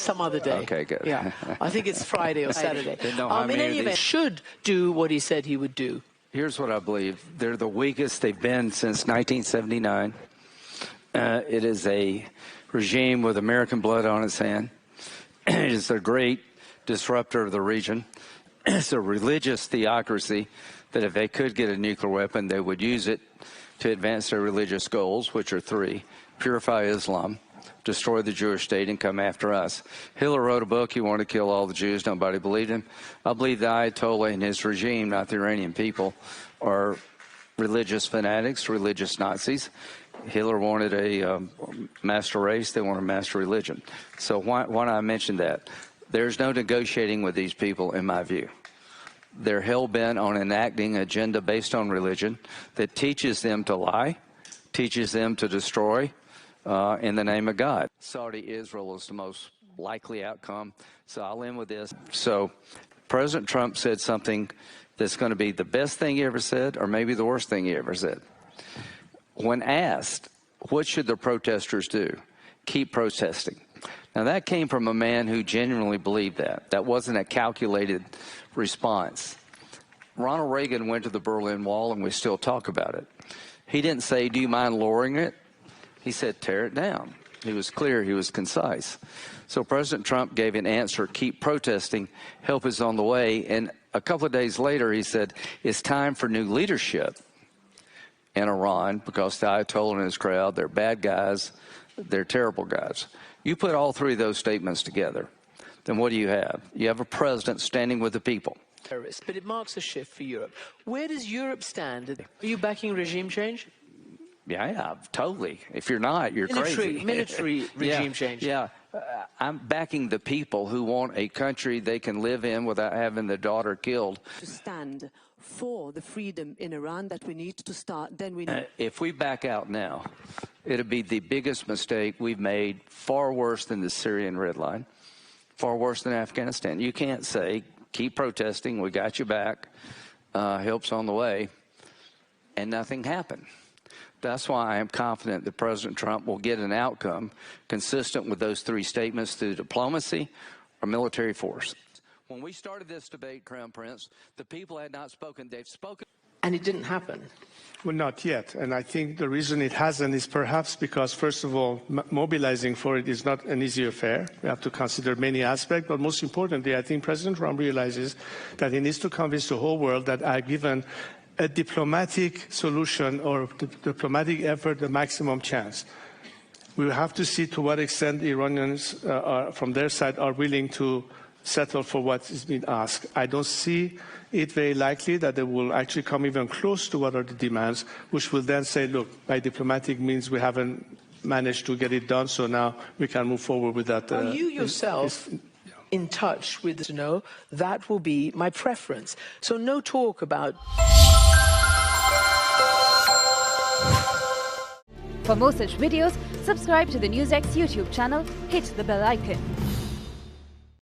Some other day. Okay, good. Yeah, I think it's Friday or Saturday. Didn't know how In many any of event, these- should do what he said he would do. Here's what I believe. They're the weakest they've been since 1979. It is a regime with American blood on its hand. It is a great disruptor of the region. It's a religious theocracy that if they could get a nuclear weapon, they would use it to advance their religious goals, which are three: purify Islam, destroy the Jewish state, and come after us. Hitler wrote a book. He wanted to kill all the Jews. Nobody believed him. I believe the Ayatollah and his regime, not the Iranian people, are religious fanatics, religious Nazis. Hitler wanted a master race. They want a master religion. So why do I mention that? There's no negotiating with these people, in my view. They're hell-bent on enacting an agenda based on religion that teaches them to lie, teaches them to destroy, in the name of God. Saudi-Israel is the most likely outcome. So I'll end with this. So President Trump said something that's going to be the best thing he ever said, or maybe the worst thing he ever said. When asked, what should the protesters do? Keep protesting. Now, that came from a man who genuinely believed that. That wasn't a calculated response. Ronald Reagan went to the Berlin Wall, and we still talk about it. He didn't say, do you mind lowering it? He said, tear it down. He was clear. He was concise. So President Trump gave an answer, keep protesting, help is on the way. And a couple of days later, he said, it's time for new leadership in Iran, because the Ayatollah and his crowd, they're bad guys, they're terrible guys. You put all three of those statements together, then what do you have? You have a president standing with the people. But it marks a shift for Europe. Where does Europe stand? Are you backing regime change? Yeah, totally. If you're not, you're crazy. Military regime change. Yeah, I'm backing the people who want a country they can live in without having their daughter killed. To stand for the freedom in Iran that we need to start, then we need... If we back out now, it'll be the biggest mistake we've made, far worse than the Syrian red line, far worse than Afghanistan. You can't say, keep protesting, we got you back, help's on the way, and nothing happened. That's why I am confident that President Trump will get an outcome consistent with those three statements through diplomacy or military force. When we started this debate, Crown Prince, the people had not spoken. They've spoken. And it didn't happen. Well, not yet. And I think the reason it hasn't is perhaps because, first of all, mobilizing for it is not an easy affair. We have to consider many aspects. But most importantly, I think President Trump realizes that he needs to convince the whole world that given a diplomatic solution or diplomatic effort the maximum chance. We will have to see to what extent the Iranians from their side are willing to settle for what is being asked. I don't see it very likely that they will actually come even close to what are the demands, which will then say, look, by diplomatic means we haven't managed to get it done, so now we can move forward with that. Are you yourself in touch with to know that will be my preference? So no talk about... For more such videos, subscribe to the Newsx YouTube channel, hit the bell icon.